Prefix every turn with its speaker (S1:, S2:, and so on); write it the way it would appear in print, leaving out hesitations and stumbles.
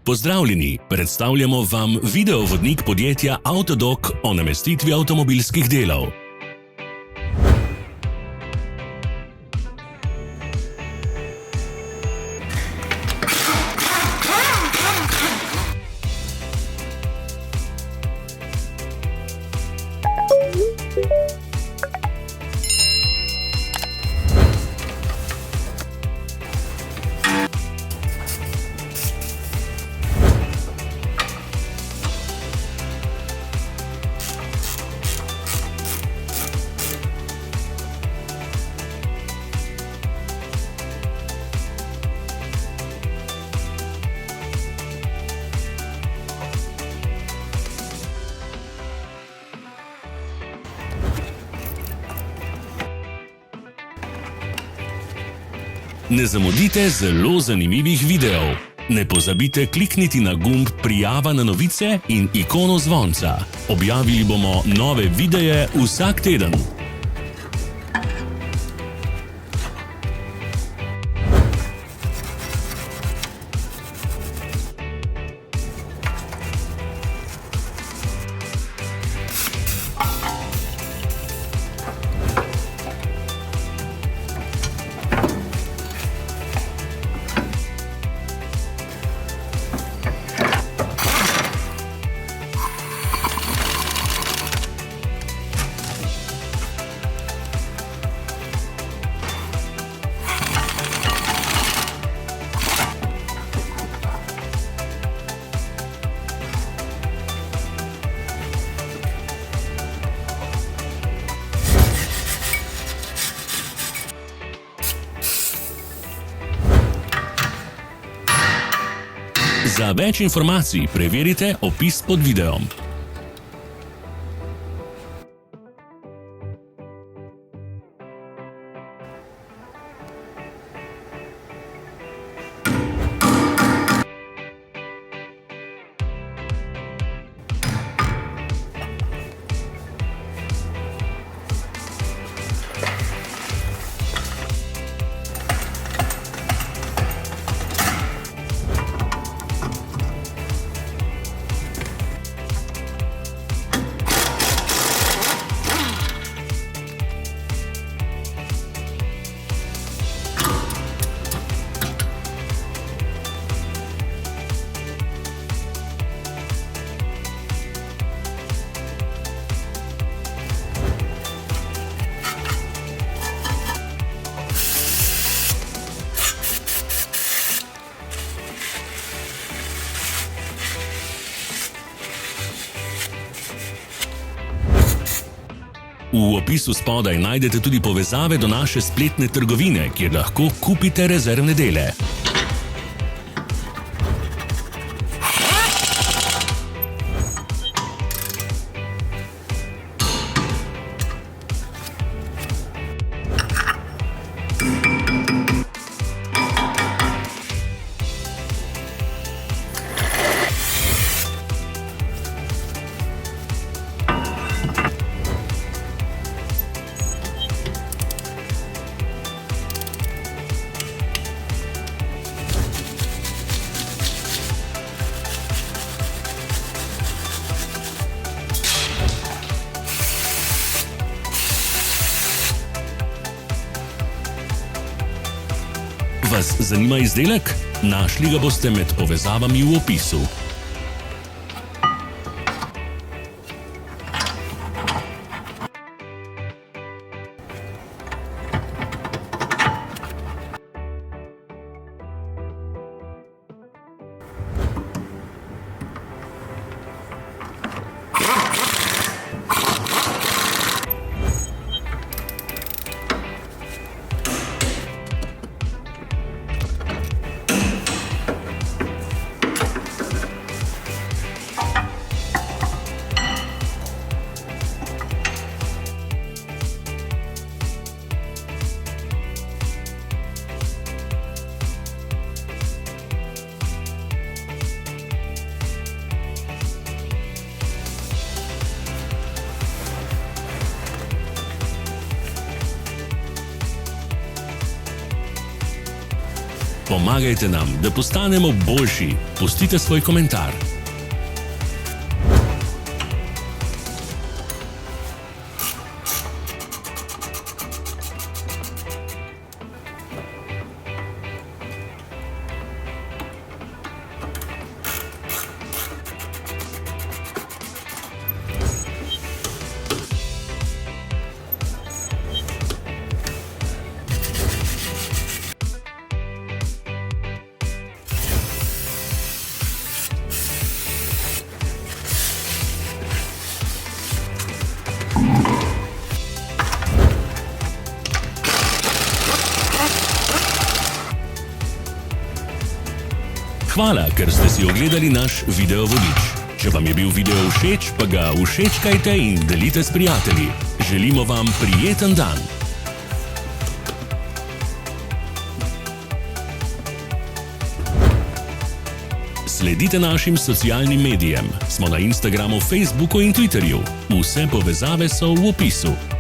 S1: Pozdravljeni, predstavljamo vam videovodnik podjetja Avtodok o namestitvi avtomobilskih delov. Ne zamudite zelo zanimivih videov. Ne pozabite klikniti na gumb Prijava na novice in ikono zvonca. Objavili bomo nove videe vsak teden. Za več informacij preverite opis pod videom. V opisu spodaj najdete tudi povezave do naše spletne trgovine, kjer lahko kupite rezervne dele. Vas zanima izdelek? Našli ga boste med povezavami v opisu. Pomagajte nam, da postanemo boljši. Pustite svoj komentar. Hvala, ker ste si ogledali naš video vodič. Če vam je bil video všeč, pa ga všečkajte in delite s prijatelji. Želimo vam prijeten dan. Sledite našim socialnim medijem. Smo na Instagramu, Facebooku in Twitterju. Vse povezave so v opisu.